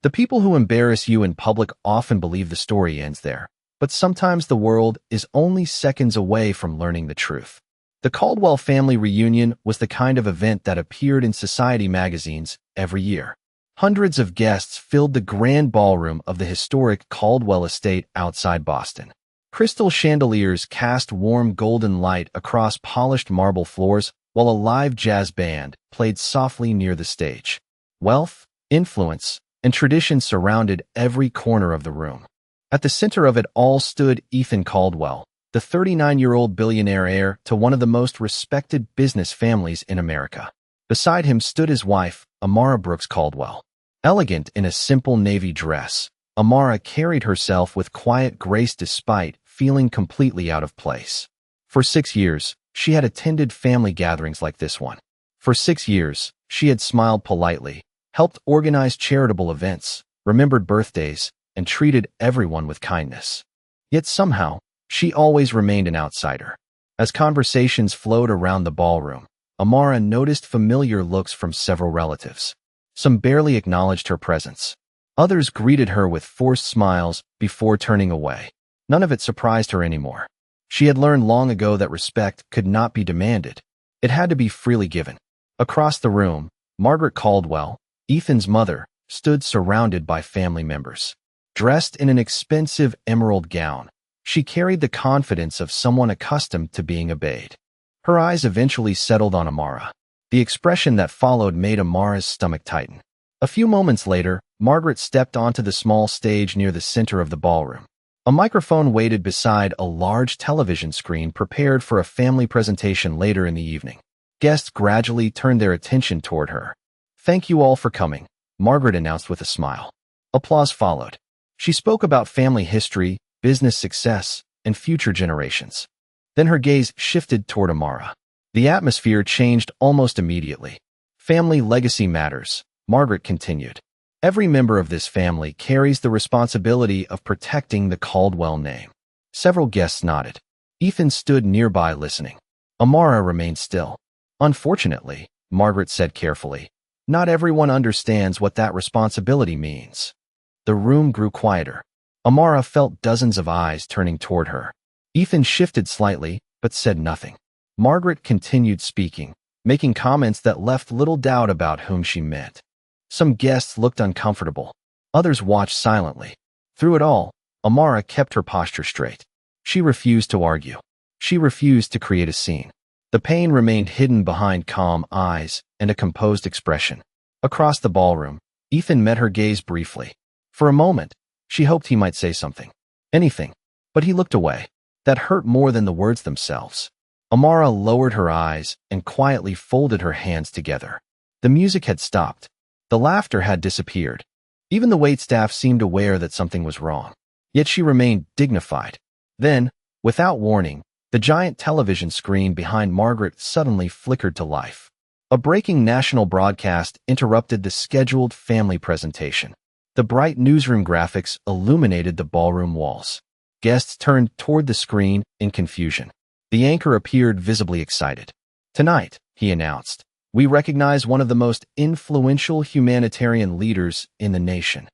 The people who embarrass you in public often believe the story ends there, but sometimes the world is only seconds away from learning the truth. The Caldwell family reunion was the kind of event that appeared in society magazines every year. Hundreds of guests filled the grand ballroom of the historic Caldwell estate outside Boston. Crystal chandeliers cast warm golden light across polished marble floors, while a live jazz band played softly near the stage. Wealth, influence, and tradition surrounded every corner of the room. At the center of it all stood Ethan Caldwell, the 39-year-old billionaire heir to one of the most respected business families in America. Beside him stood his wife, Amara Brooks Caldwell. Elegant in a simple navy dress, Amara carried herself with quiet grace despite feeling completely out of place. For 6 years, she had attended family gatherings like this one. For 6 years, she had smiled politely, helped organize charitable events, remembered birthdays, and treated everyone with kindness. Yet somehow, she always remained an outsider. As conversations flowed around the ballroom, Amara noticed familiar looks from several relatives. Some barely acknowledged her presence. Others greeted her with forced smiles before turning away. None of it surprised her anymore. She had learned long ago that respect could not be demanded. It had to be freely given. Across the room, Margaret Caldwell, Ethan's mother, stood surrounded by family members. Dressed in an expensive emerald gown, she carried the confidence of someone accustomed to being obeyed. Her eyes eventually settled on Amara. The expression that followed made Amara's stomach tighten. A few moments later, Margaret stepped onto the small stage near the center of the ballroom. A microphone waited beside a large television screen prepared for a family presentation later in the evening. Guests gradually turned their attention toward her. "Thank you all for coming," Margaret announced with a smile. Applause followed. She spoke about family history, business success, and future generations. Then her gaze shifted toward Amara. The atmosphere changed almost immediately. "Family legacy matters," Margaret continued. "Every member of this family carries the responsibility of protecting the Caldwell name." Several guests nodded. Ethan stood nearby listening. Amara remained still. "Unfortunately," Margaret said carefully, "not everyone understands what that responsibility means." The room grew quieter. Amara felt dozens of eyes turning toward her. Ethan shifted slightly, but said nothing. Margaret continued speaking, making comments that left little doubt about whom she meant. Some guests looked uncomfortable. Others watched silently. Through it all, Amara kept her posture straight. She refused to argue. She refused to create a scene. The pain remained hidden behind calm eyes and a composed expression. Across the ballroom, Ethan met her gaze briefly. For a moment, she hoped he might say something. Anything. But he looked away. That hurt more than the words themselves. Amara lowered her eyes and quietly folded her hands together. The music had stopped. The laughter had disappeared. Even the waitstaff seemed aware that something was wrong. Yet she remained dignified. Then, without warning, the giant television screen behind Margaret suddenly flickered to life. A breaking national broadcast interrupted the scheduled family presentation. The bright newsroom graphics illuminated the ballroom walls. Guests turned toward the screen in confusion. The anchor appeared visibly excited. "Tonight," he announced, "we recognize one of the most influential humanitarian leaders in the nation."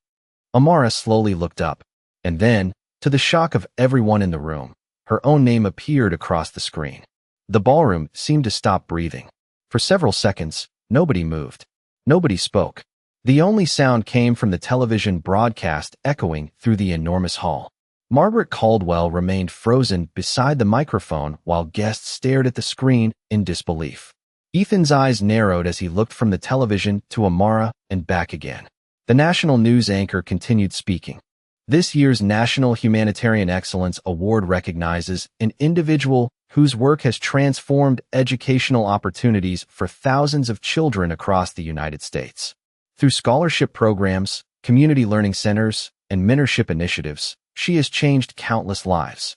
Amara slowly looked up, and then, to the shock of everyone in the room, her own name appeared across the screen. The ballroom seemed to stop breathing. For several seconds, nobody moved. Nobody spoke. The only sound came from the television broadcast echoing through the enormous hall. Margaret Caldwell remained frozen beside the microphone while guests stared at the screen in disbelief. Ethan's eyes narrowed as he looked from the television to Amara and back again. The national news anchor continued speaking. "This year's National Humanitarian Excellence Award recognizes an individual whose work has transformed educational opportunities for thousands of children across the United States. Through scholarship programs, community learning centers, and mentorship initiatives, she has changed countless lives."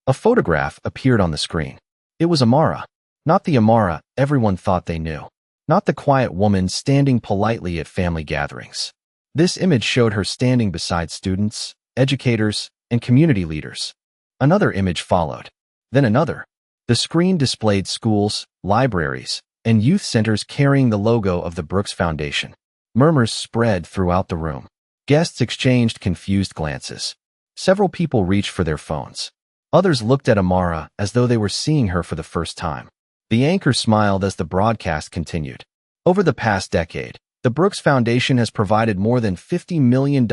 A photograph appeared on the screen. It was Amara. Not the Amara everyone thought they knew. Not the quiet woman standing politely at family gatherings. This image showed her standing beside students, educators, and community leaders. Another image followed. Then another. The screen displayed schools, libraries, and youth centers carrying the logo of the Brooks Foundation. Murmurs spread throughout the room. Guests exchanged confused glances. Several people reached for their phones. Others looked at Amara as though they were seeing her for the first time. The anchor smiled as the broadcast continued. Over the past decade, the Brooks Foundation has provided more than $50 million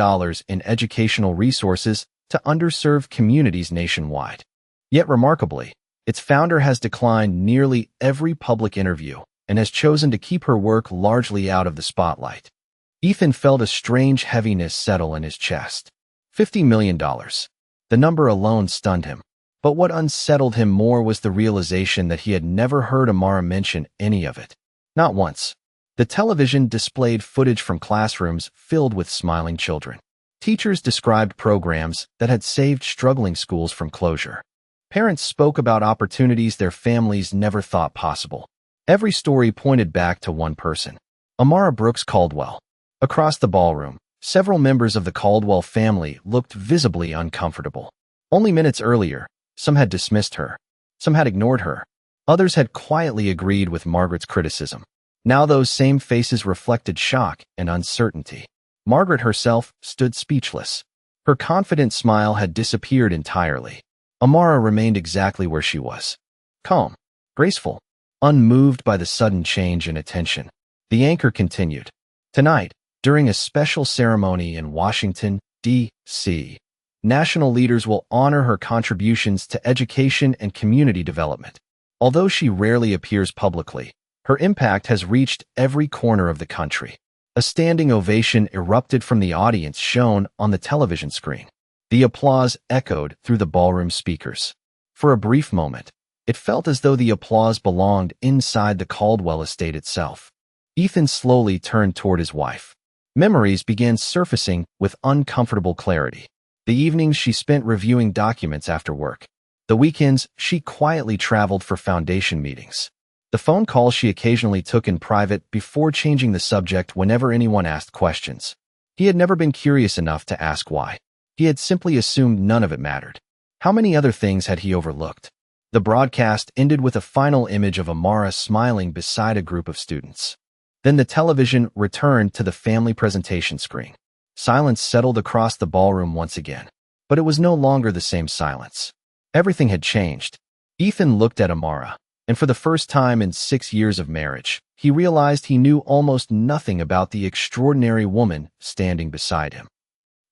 in educational resources to underserved communities nationwide. Yet remarkably, its founder has declined nearly every public interview and has chosen to keep her work largely out of the spotlight. Ethan felt a strange heaviness settle in his chest. $50 million. The number alone stunned him. But what unsettled him more was the realization that he had never heard Amara mention any of it. Not once. The television displayed footage from classrooms filled with smiling children. Teachers described programs that had saved struggling schools from closure. Parents spoke about opportunities their families never thought possible. Every story pointed back to one person, Amara Brooks Caldwell. Across the ballroom, several members of the Caldwell family looked visibly uncomfortable. Only minutes earlier, some had dismissed her. Some had ignored her. Others had quietly agreed with Margaret's criticism. Now those same faces reflected shock and uncertainty. Margaret herself stood speechless. Her confident smile had disappeared entirely. Amara remained exactly where she was. Calm, graceful, unmoved by the sudden change in attention. The anchor continued. Tonight, during a special ceremony in Washington, D.C., national leaders will honor her contributions to education and community development. Although she rarely appears publicly, her impact has reached every corner of the country. A standing ovation erupted from the audience shown on the television screen. The applause echoed through the ballroom speakers. For a brief moment, it felt as though the applause belonged inside the Caldwell estate itself. Ethan slowly turned toward his wife. Memories began surfacing with uncomfortable clarity. The evenings she spent reviewing documents after work. The weekends she quietly traveled for foundation meetings. The phone calls she occasionally took in private before changing the subject whenever anyone asked questions. He had never been curious enough to ask why. He had simply assumed none of it mattered. How many other things had he overlooked? The broadcast ended with a final image of Amara smiling beside a group of students. Then the television returned to the family presentation screen. Silence settled across the ballroom once again. But it was no longer the same silence. Everything had changed. Ethan looked at Amara, and for the first time in 6 years of marriage, he realized he knew almost nothing about the extraordinary woman standing beside him.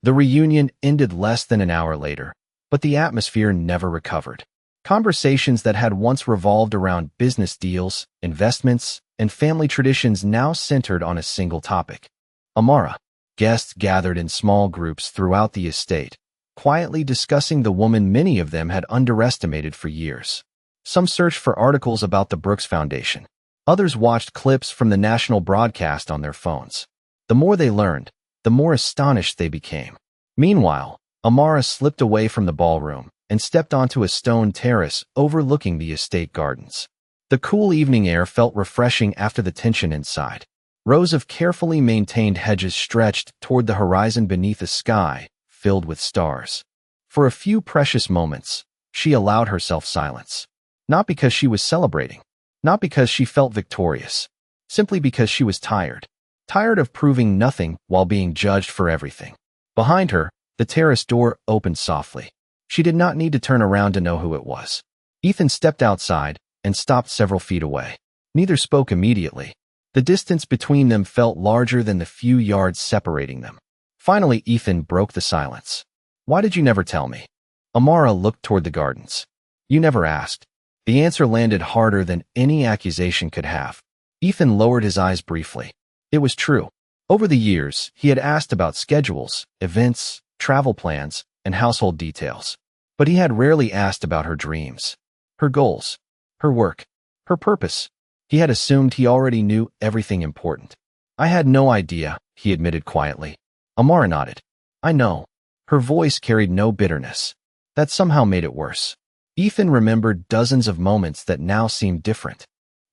The reunion ended less than an hour later, but the atmosphere never recovered. Conversations that had once revolved around business deals, investments, and family traditions now centered on a single topic. Amara. Guests gathered in small groups throughout the estate, quietly discussing the woman many of them had underestimated for years. Some searched for articles about the Brooks Foundation. Others watched clips from the national broadcast on their phones. The more they learned, the more astonished they became. Meanwhile, Amara slipped away from the ballroom and stepped onto a stone terrace overlooking the estate gardens. The cool evening air felt refreshing after the tension inside. Rows of carefully maintained hedges stretched toward the horizon beneath a sky filled with stars. For a few precious moments, she allowed herself silence. Not because she was celebrating, not because she felt victorious, simply because she was tired. Tired of proving nothing while being judged for everything. Behind her, the terrace door opened softly. She did not need to turn around to know who it was. Ethan stepped outside and stopped several feet away. Neither spoke immediately. The distance between them felt larger than the few yards separating them. Finally, Ethan broke the silence. Why did you never tell me? Amara looked toward the gardens. You never asked. The answer landed harder than any accusation could have. Ethan lowered his eyes briefly. It was true. Over the years, he had asked about schedules, events, travel plans, and household details. But he had rarely asked about her dreams, her goals, her work, her purpose. He had assumed he already knew everything important. I had no idea, he admitted quietly. Amara nodded. I know. Her voice carried no bitterness. That somehow made it worse. Ethan remembered dozens of moments that now seemed different.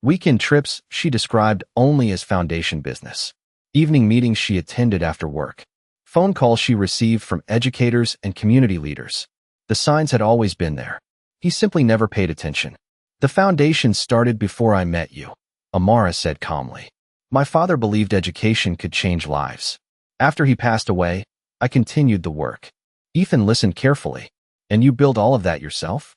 Weekend trips she described only as foundation business. Evening meetings she attended after work. Phone calls she received from educators and community leaders. The signs had always been there. He simply never paid attention. The foundation started before I met you, Amara said calmly. My father believed education could change lives. After he passed away, I continued the work. Ethan listened carefully. And you built all of that yourself?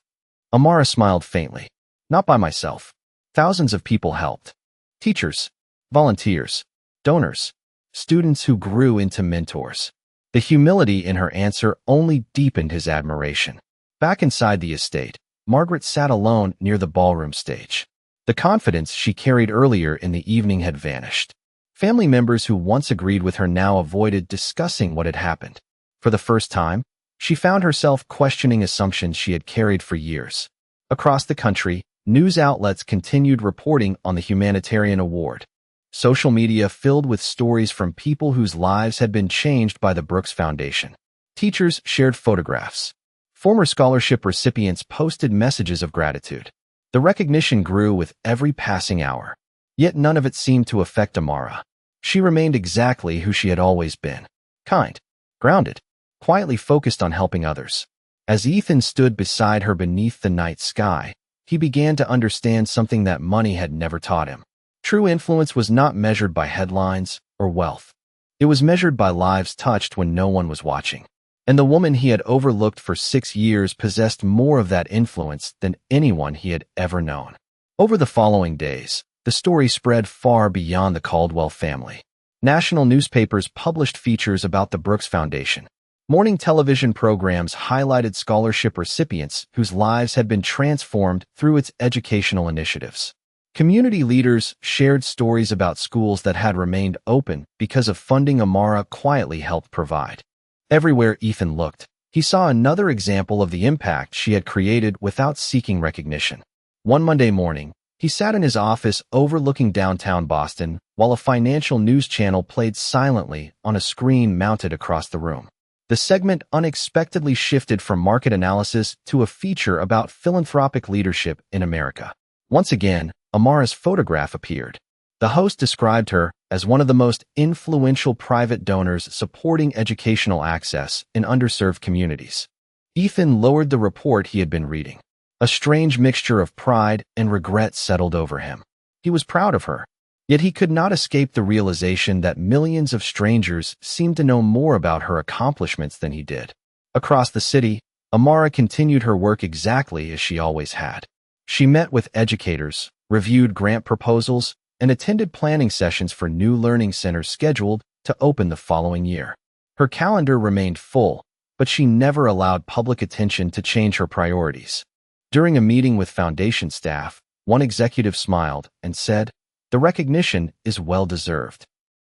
Amara smiled faintly. Not by myself. Thousands of people helped. Teachers, volunteers, donors, students who grew into mentors. The humility in her answer only deepened his admiration. Back inside the estate, Margaret sat alone near the ballroom stage. The confidence she carried earlier in the evening had vanished. Family members who once agreed with her now avoided discussing what had happened. For the first time, she found herself questioning assumptions she had carried for years. Across the country, news outlets continued reporting on the humanitarian award. Social media filled with stories from people whose lives had been changed by the Brooks Foundation. Teachers shared photographs. Former scholarship recipients posted messages of gratitude. The recognition grew with every passing hour. Yet none of it seemed to affect Amara. She remained exactly who she had always been. Kind, grounded, quietly focused on helping others. As Ethan stood beside her beneath the night sky, he began to understand something that money had never taught him. True influence was not measured by headlines or wealth. It was measured by lives touched when no one was watching. And the woman he had overlooked for 6 years possessed more of that influence than anyone he had ever known. Over the following days, the story spread far beyond the Caldwell family. National newspapers published features about the Brooks Foundation. Morning television programs highlighted scholarship recipients whose lives had been transformed through its educational initiatives. Community leaders shared stories about schools that had remained open because of funding Amara quietly helped provide. Everywhere Ethan looked, he saw another example of the impact she had created without seeking recognition. One Monday morning, he sat in his office overlooking downtown Boston while a financial news channel played silently on a screen mounted across the room. The segment unexpectedly shifted from market analysis to a feature about philanthropic leadership in America. Once again, Amara's photograph appeared. The host described her as one of the most influential private donors supporting educational access in underserved communities. Ethan lowered the report he had been reading. A strange mixture of pride and regret settled over him. He was proud of her, yet he could not escape the realization that millions of strangers seemed to know more about her accomplishments than he did. Across the city, Amara continued her work exactly as she always had. She met with educators, reviewed grant proposals, and attended planning sessions for new learning centers scheduled to open the following year. Her calendar remained full, but she never allowed public attention to change her priorities. During a meeting with foundation staff, one executive smiled and said, "The recognition is well-deserved."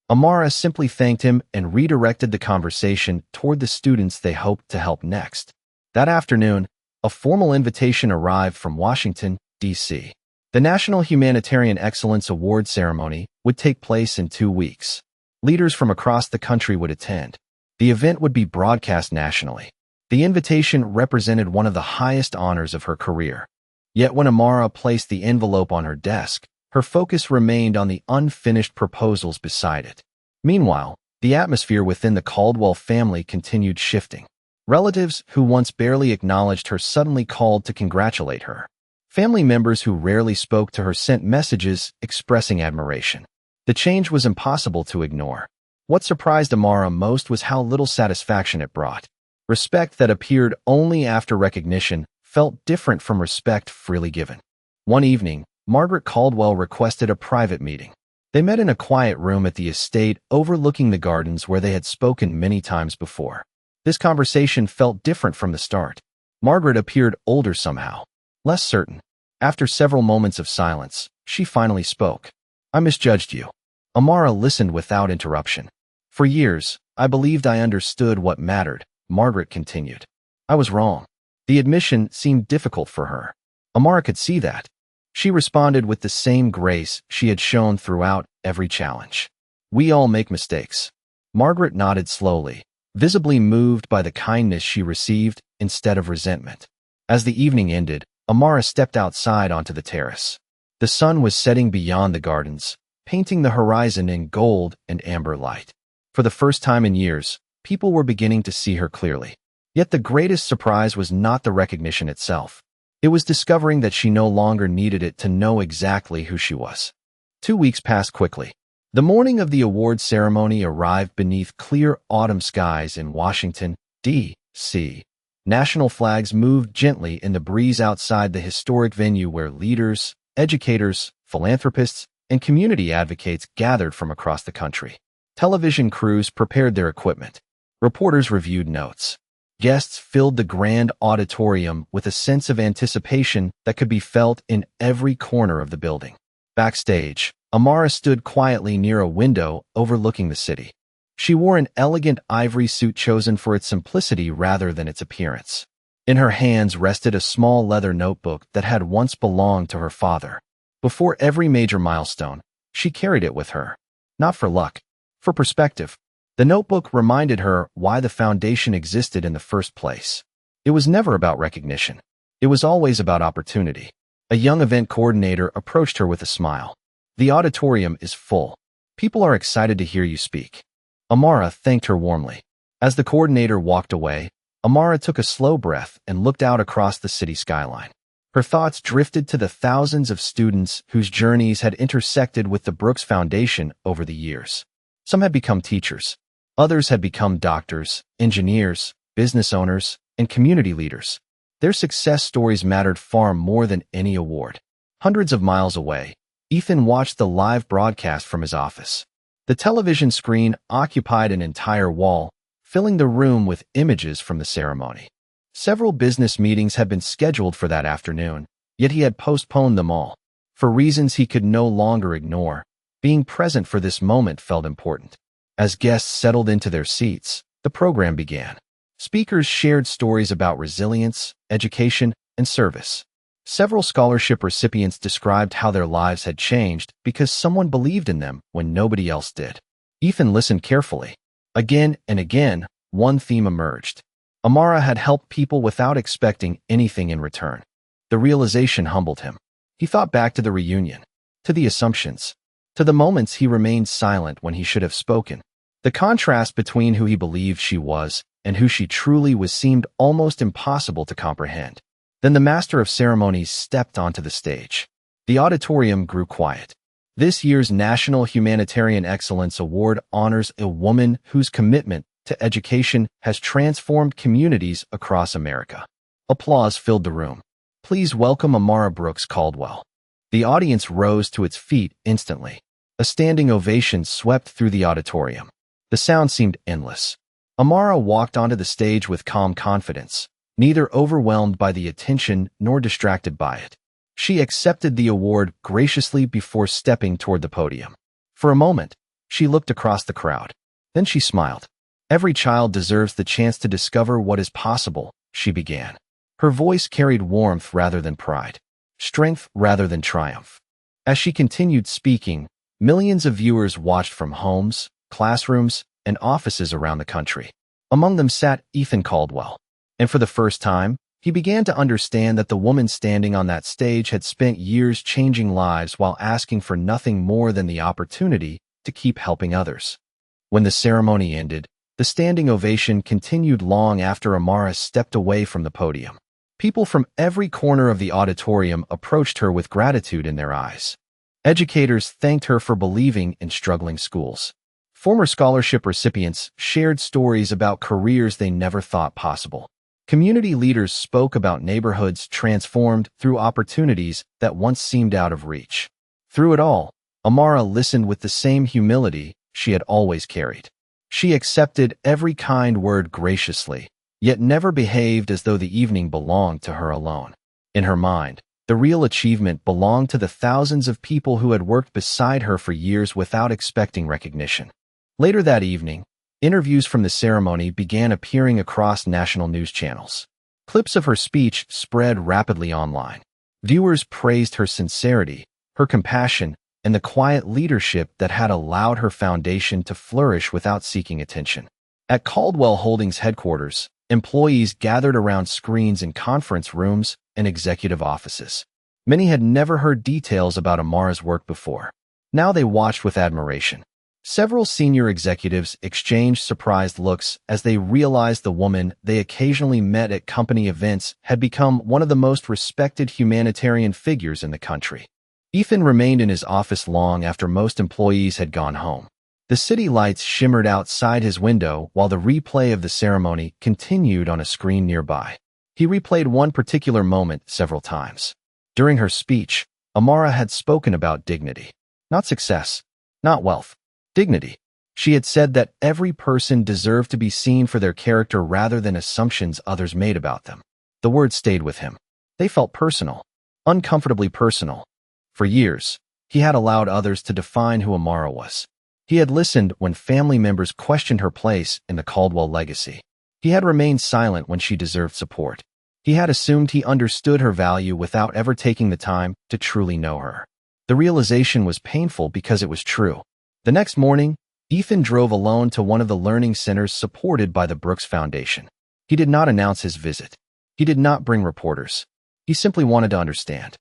Amara simply thanked him and redirected the conversation toward the students they hoped to help next. That afternoon, a formal invitation arrived from Washington, D.C. The National Humanitarian Excellence Award ceremony would take place in 2 weeks. Leaders from across the country would attend. The event would be broadcast nationally. The invitation represented one of the highest honors of her career. Yet when Amara placed the envelope on her desk, her focus remained on the unfinished proposals beside it. Meanwhile, the atmosphere within the Caldwell family continued shifting. Relatives who once barely acknowledged her suddenly called to congratulate her. Family members who rarely spoke to her sent messages expressing admiration. The change was impossible to ignore. What surprised Amara most was how little satisfaction it brought. Respect that appeared only after recognition felt different from respect freely given. One evening, Margaret Caldwell requested a private meeting. They met in a quiet room at the estate overlooking the gardens where they had spoken many times before. This conversation felt different from the start. Margaret appeared older somehow, less certain. After several moments of silence, she finally spoke. "I misjudged you." Amara listened without interruption. "For years, I believed I understood what mattered," Margaret continued. "I was wrong." The admission seemed difficult for her. Amara could see that. She responded with the same grace she had shown throughout every challenge. "We all make mistakes." Margaret nodded slowly, visibly moved by the kindness she received instead of resentment. As the evening ended, Amara stepped outside onto the terrace. The sun was setting beyond the gardens, painting the horizon in gold and amber light. For the first time in years, people were beginning to see her clearly. Yet the greatest surprise was not the recognition itself. It was discovering that she no longer needed it to know exactly who she was. 2 weeks passed quickly. The morning of the award ceremony arrived beneath clear autumn skies in Washington, D.C. National flags moved gently in the breeze outside the historic venue where leaders, educators, philanthropists, and community advocates gathered from across the country. Television crews prepared their equipment. Reporters reviewed notes. Guests filled the grand auditorium with a sense of anticipation that could be felt in every corner of the building. Backstage, Amara stood quietly near a window overlooking the city. She wore an elegant ivory suit chosen for its simplicity rather than its appearance. In her hands rested a small leather notebook that had once belonged to her father. Before every major milestone, she carried it with her. Not for luck, for perspective. The notebook reminded her why the foundation existed in the first place. It was never about recognition. It was always about opportunity. A young event coordinator approached her with a smile. "The auditorium is full. People are excited to hear you speak." Amara thanked her warmly. As the coordinator walked away, Amara took a slow breath and looked out across the city skyline. Her thoughts drifted to the thousands of students whose journeys had intersected with the Brooks Foundation over the years. Some had become teachers. Others had become doctors, engineers, business owners, and community leaders. Their success stories mattered far more than any award. Hundreds of miles away, Ethan watched the live broadcast from his office. The television screen occupied an entire wall, filling the room with images from the ceremony. Several business meetings had been scheduled for that afternoon, yet he had postponed them all. For reasons he could no longer ignore, being present for this moment felt important. As guests settled into their seats, the program began. Speakers shared stories about resilience, education, and service. Several scholarship recipients described how their lives had changed because someone believed in them when nobody else did. Ethan listened carefully. Again and again, one theme emerged. Amara had helped people without expecting anything in return. The realization humbled him. He thought back to the reunion, to the assumptions, to the moments he remained silent when he should have spoken. The contrast between who he believed she was and who she truly was seemed almost impossible to comprehend. Then the master of ceremonies stepped onto the stage. The auditorium grew quiet. This year's National Humanitarian Excellence Award honors a woman whose commitment to education has transformed communities across America. Applause filled the room. "Please welcome Amara Brooks Caldwell." The audience rose to its feet instantly. A standing ovation swept through the auditorium. The sound seemed endless. Amara walked onto the stage with calm confidence, neither overwhelmed by the attention nor distracted by it. She accepted the award graciously before stepping toward the podium. For a moment, she looked across the crowd. Then she smiled. "Every child deserves the chance to discover what is possible," she began. Her voice carried warmth rather than pride, strength rather than triumph. As she continued speaking, millions of viewers watched from homes, classrooms, and offices around the country. Among them sat Ethan Caldwell. And for the first time, he began to understand that the woman standing on that stage had spent years changing lives while asking for nothing more than the opportunity to keep helping others. When the ceremony ended, the standing ovation continued long after Amara stepped away from the podium. People from every corner of the auditorium approached her with gratitude in their eyes. Educators thanked her for believing in struggling schools. Former scholarship recipients shared stories about careers they never thought possible. Community leaders spoke about neighborhoods transformed through opportunities that once seemed out of reach. Through it all, Amara listened with the same humility she had always carried. She accepted every kind word graciously, yet never behaved as though the evening belonged to her alone. In her mind, the real achievement belonged to the thousands of people who had worked beside her for years without expecting recognition. Later that evening, interviews from the ceremony began appearing across national news channels. Clips of her speech spread rapidly online. Viewers praised her sincerity, her compassion, and the quiet leadership that had allowed her foundation to flourish without seeking attention. At Caldwell Holdings headquarters, employees gathered around screens in conference rooms and executive offices. Many had never heard details about Amara's work before. Now they watched with admiration. Several senior executives exchanged surprised looks as they realized the woman they occasionally met at company events had become one of the most respected humanitarian figures in the country. Ethan remained in his office long after most employees had gone home. The city lights shimmered outside his window while the replay of the ceremony continued on a screen nearby. He replayed one particular moment several times. During her speech, Amara had spoken about dignity. Not success, not wealth. Dignity. She had said that every person deserved to be seen for their character rather than assumptions others made about them. The words stayed with him. They felt personal, uncomfortably personal. For years, he had allowed others to define who Amara was. He had listened when family members questioned her place in the Caldwell legacy. He had remained silent when she deserved support. He had assumed he understood her value without ever taking the time to truly know her. The realization was painful because it was true. The next morning, Ethan drove alone to one of the learning centers supported by the Brooks Foundation. He did not announce his visit. He did not bring reporters. He simply wanted to understand.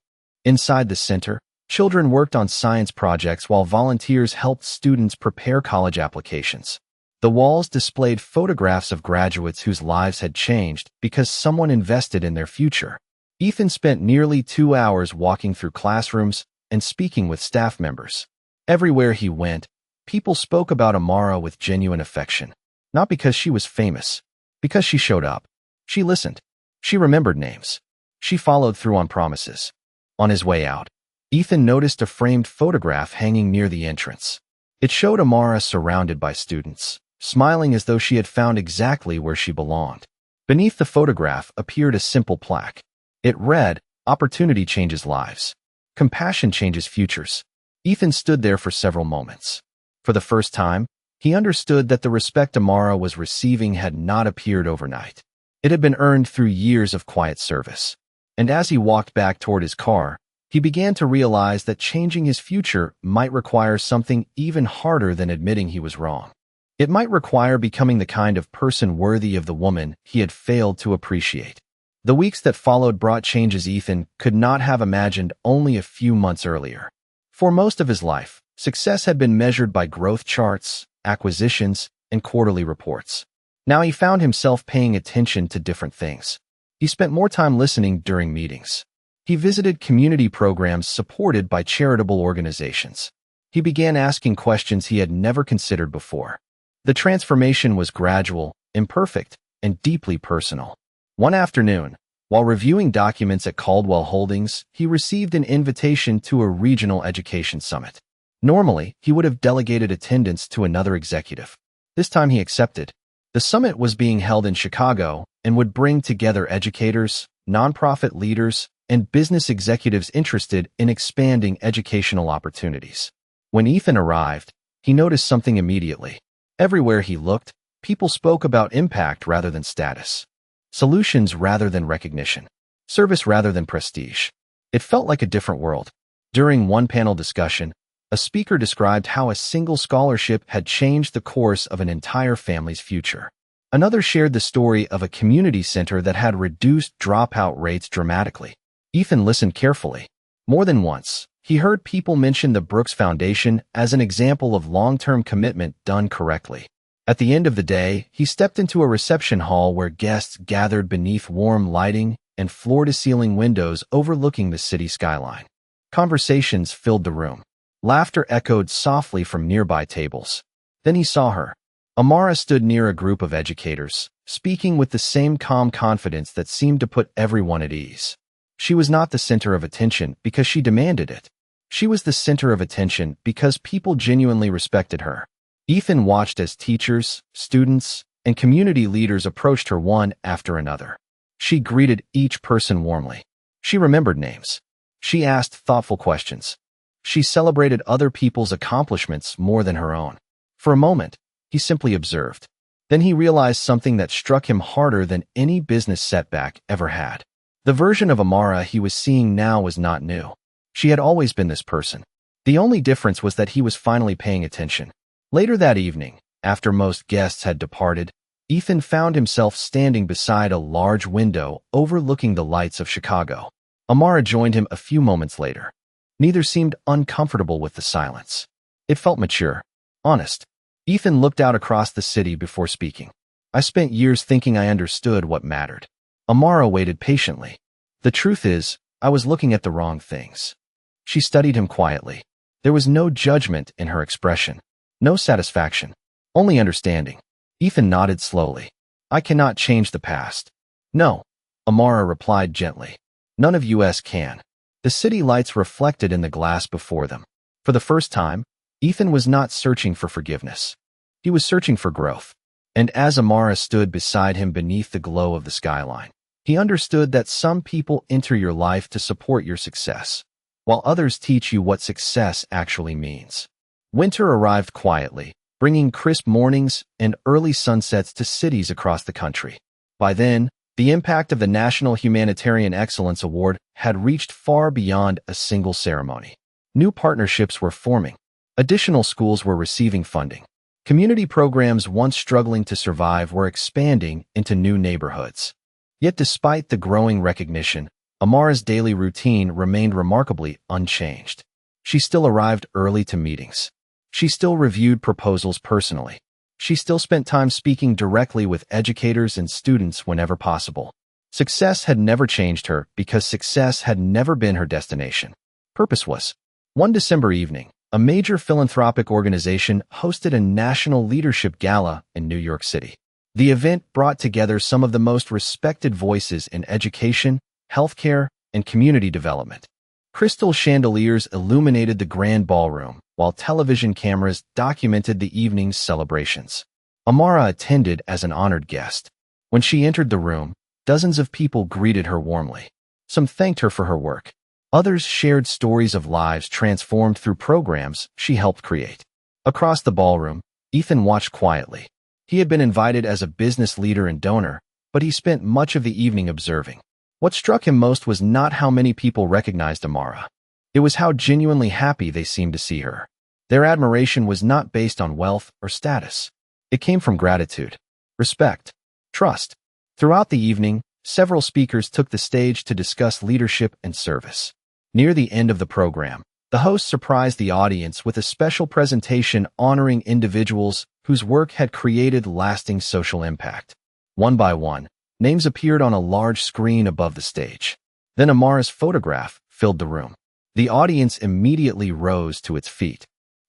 Inside the center, children worked on science projects while volunteers helped students prepare college applications. The walls displayed photographs of graduates whose lives had changed because someone invested in their future. Ethan spent nearly 2 hours walking through classrooms and speaking with staff members. Everywhere he went, people spoke about Amara with genuine affection. Not because she was famous, because she showed up. She listened. She remembered names. She followed through on promises. On his way out, Ethan noticed a framed photograph hanging near the entrance. It showed Amara surrounded by students, smiling as though she had found exactly where she belonged. Beneath the photograph appeared a simple plaque. It read, "Opportunity changes lives. Compassion changes futures." Ethan stood there for several moments. For the first time, he understood that the respect Amara was receiving had not appeared overnight. It had been earned through years of quiet service. And as he walked back toward his car, he began to realize that changing his future might require something even harder than admitting he was wrong. It might require becoming the kind of person worthy of the woman he had failed to appreciate. The weeks that followed brought changes Ethan could not have imagined only a few months earlier. For most of his life, success had been measured by growth charts, acquisitions, and quarterly reports. Now he found himself paying attention to different things. He spent more time listening during meetings. He visited community programs supported by charitable organizations. He began asking questions he had never considered before. The transformation was gradual, imperfect, and deeply personal. One afternoon, while reviewing documents at Caldwell Holdings, he received an invitation to a regional education summit. Normally, he would have delegated attendance to another executive. This time he accepted. The summit was being held in Chicago and would bring together educators, nonprofit leaders, and business executives interested in expanding educational opportunities. When Ethan arrived, he noticed something immediately. Everywhere he looked, people spoke about impact rather than status, solutions rather than recognition, service rather than prestige. It felt like a different world. During one panel discussion, a speaker described how a single scholarship had changed the course of an entire family's future. Another shared the story of a community center that had reduced dropout rates dramatically. Ethan listened carefully. More than once, he heard people mention the Brooks Foundation as an example of long-term commitment done correctly. At the end of the day, he stepped into a reception hall where guests gathered beneath warm lighting and floor-to-ceiling windows overlooking the city skyline. Conversations filled the room. Laughter echoed softly from nearby tables. Then he saw her. Amara stood near a group of educators, speaking with the same calm confidence that seemed to put everyone at ease. She was not the center of attention because she demanded it. She was the center of attention because people genuinely respected her. Ethan watched as teachers, students, and community leaders approached her one after another. She greeted each person warmly. She remembered names. She asked thoughtful questions. She celebrated other people's accomplishments more than her own. For a moment, he simply observed. Then he realized something that struck him harder than any business setback ever had. The version of Amara he was seeing now was not new. She had always been this person. The only difference was that he was finally paying attention. Later that evening, after most guests had departed, Ethan found himself standing beside a large window overlooking the lights of Chicago. Amara joined him a few moments later. Neither seemed uncomfortable with the silence. It felt mature, honest. Ethan looked out across the city before speaking. I spent years thinking I understood what mattered. Amara waited patiently. The truth is, I was looking at the wrong things. She studied him quietly. There was no judgment in her expression, no satisfaction, only understanding. Ethan nodded slowly. I cannot change the past. No, Amara replied gently. None of us can. The city lights reflected in the glass before them. For the first time, Ethan was not searching for forgiveness. He was searching for growth. And as Amara stood beside him beneath the glow of the skyline, he understood that some people enter your life to support your success, while others teach you what success actually means. Winter arrived quietly, bringing crisp mornings and early sunsets to cities across the country. By then, the impact of the National Humanitarian Excellence Award had reached far beyond a single ceremony. New partnerships were forming. Additional schools were receiving funding. Community programs once struggling to survive were expanding into new neighborhoods. Yet despite the growing recognition, Amara's daily routine remained remarkably unchanged. She still arrived early to meetings. She still reviewed proposals personally. She still spent time speaking directly with educators and students whenever possible. Success had never changed her because success had never been her destination. Purpose was. One December evening, a major philanthropic organization hosted a national leadership gala in New York City. The event brought together some of the most respected voices in education, healthcare, and community development. Crystal chandeliers illuminated the grand ballroom, while television cameras documented the evening's celebrations. Amara attended as an honored guest. When she entered the room, dozens of people greeted her warmly. Some thanked her for her work. Others shared stories of lives transformed through programs she helped create. Across the ballroom, Ethan watched quietly. He had been invited as a business leader and donor, but he spent much of the evening observing. What struck him most was not how many people recognized Amara. It was how genuinely happy they seemed to see her. Their admiration was not based on wealth or status. It came from gratitude, respect, trust. Throughout the evening, several speakers took the stage to discuss leadership and service. Near the end of the program, the host surprised the audience with a special presentation honoring individuals whose work had created lasting social impact. One by one, names appeared on a large screen above the stage. Then Amara's photograph filled the room. The audience immediately rose to its feet.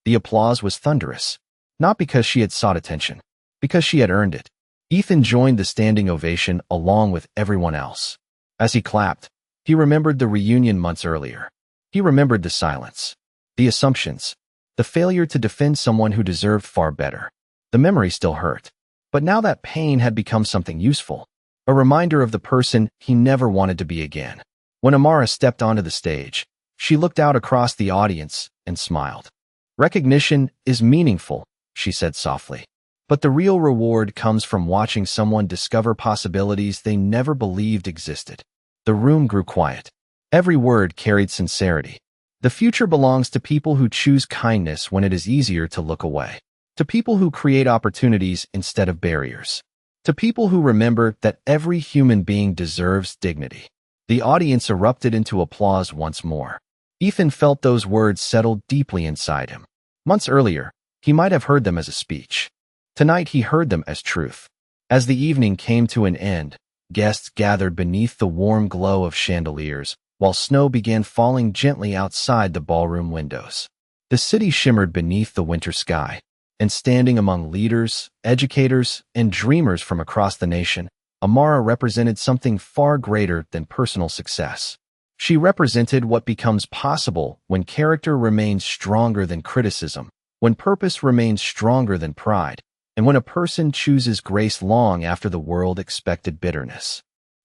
The applause was thunderous, not because she had sought attention, because she had earned it. Ethan joined the standing ovation along with everyone else. As he clapped, he remembered the reunion months earlier. He remembered the silence, the assumptions, the failure to defend someone who deserved far better. The memory still hurt, but now that pain had become something useful, a reminder of the person he never wanted to be again. When Amara stepped onto the stage, she looked out across the audience and smiled. Recognition is meaningful, she said softly. But the real reward comes from watching someone discover possibilities they never believed existed. The room grew quiet. Every word carried sincerity. The future belongs to people who choose kindness when it is easier to look away. To people who create opportunities instead of barriers. To people who remember that every human being deserves dignity. The audience erupted into applause once more. Ethan felt those words settle deeply inside him. Months earlier, he might have heard them as a speech. Tonight he heard them as truth. As the evening came to an end, guests gathered beneath the warm glow of chandeliers, while snow began falling gently outside the ballroom windows. The city shimmered beneath the winter sky, and standing among leaders, educators, and dreamers from across the nation, Amara represented something far greater than personal success. She represented what becomes possible when character remains stronger than criticism, when purpose remains stronger than pride, and when a person chooses grace long after the world expected bitterness.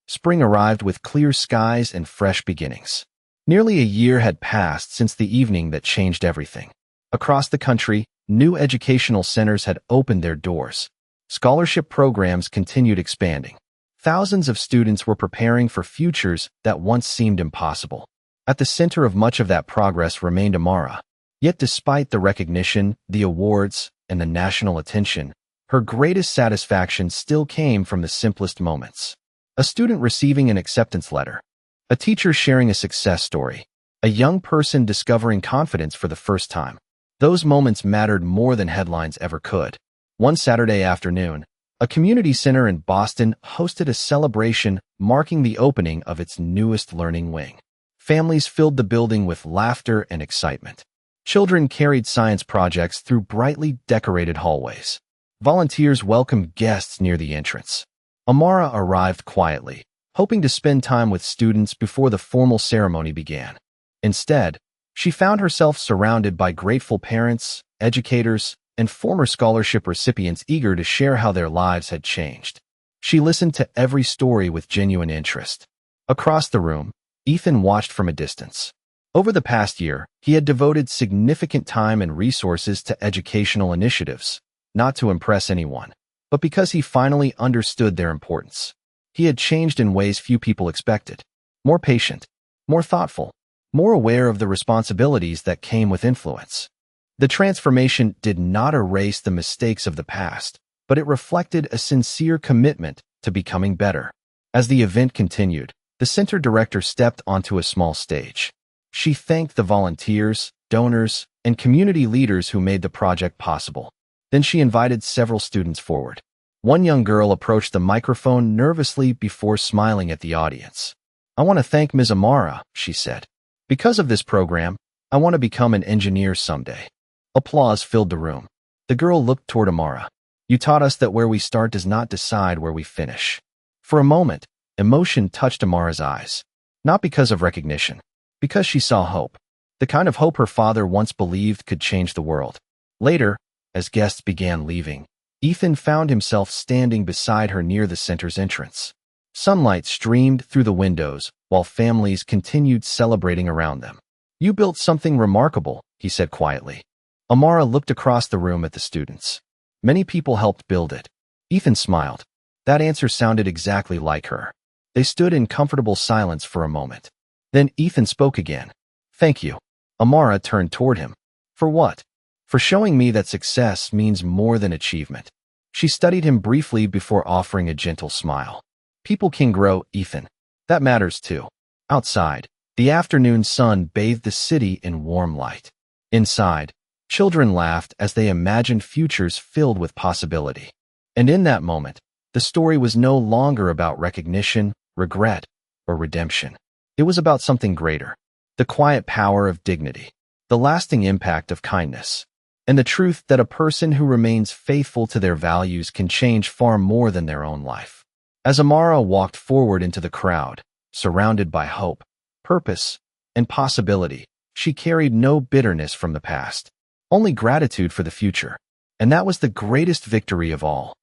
Spring arrived with clear skies and fresh beginnings. Nearly a year had passed since the evening that changed everything. Across the country, new educational centers had opened their doors. Scholarship programs continued expanding. Thousands of students were preparing for futures that once seemed impossible. At the center of much of that progress remained Amara. Yet despite the recognition, the awards, and the national attention, her greatest satisfaction still came from the simplest moments. A student receiving an acceptance letter. A teacher sharing a success story. A young person discovering confidence for the first time. Those moments mattered more than headlines ever could. One Saturday afternoon, a community center in Boston hosted a celebration marking the opening of its newest learning wing. Families filled the building with laughter and excitement. Children carried science projects through brightly decorated hallways. Volunteers welcomed guests near the entrance. Amara arrived quietly, hoping to spend time with students before the formal ceremony began. Instead, she found herself surrounded by grateful parents, educators, and former scholarship recipients eager to share how their lives had changed. She listened to every story with genuine interest. Across the room, Ethan watched from a distance. Over the past year, he had devoted significant time and resources to educational initiatives, not to impress anyone, but because he finally understood their importance. He had changed in ways few people expected. More patient, more thoughtful, more aware of the responsibilities that came with influence. The transformation did not erase the mistakes of the past, but it reflected a sincere commitment to becoming better. As the event continued, the center director stepped onto a small stage. She thanked the volunteers, donors, and community leaders who made the project possible. Then she invited several students forward. One young girl approached the microphone nervously before smiling at the audience. "I want to thank Ms. Amara," she said. "Because of this program, I want to become an engineer someday." Applause filled the room. The girl looked toward Amara. "You taught us that where we start does not decide where we finish." For a moment, emotion touched Amara's eyes. Not because of recognition, because she saw hope. The kind of hope her father once believed could change the world. Later, as guests began leaving, Ethan found himself standing beside her near the center's entrance. Sunlight streamed through the windows while families continued celebrating around them. "You built something remarkable," he said quietly. Amara looked across the room at the students. "Many people helped build it." Ethan smiled. That answer sounded exactly like her. They stood in comfortable silence for a moment. Then Ethan spoke again. "Thank you." Amara turned toward him. "For what?" "For showing me that success means more than achievement." She studied him briefly before offering a gentle smile. "People can grow, Ethan. That matters too." Outside, the afternoon sun bathed the city in warm light. Inside, children laughed as they imagined futures filled with possibility. And in that moment, the story was no longer about recognition, regret, or redemption. It was about something greater. The quiet power of dignity, the lasting impact of kindness, and the truth that a person who remains faithful to their values can change far more than their own life. As Amara walked forward into the crowd, surrounded by hope, purpose, and possibility, she carried no bitterness from the past, only gratitude for the future. And that was the greatest victory of all.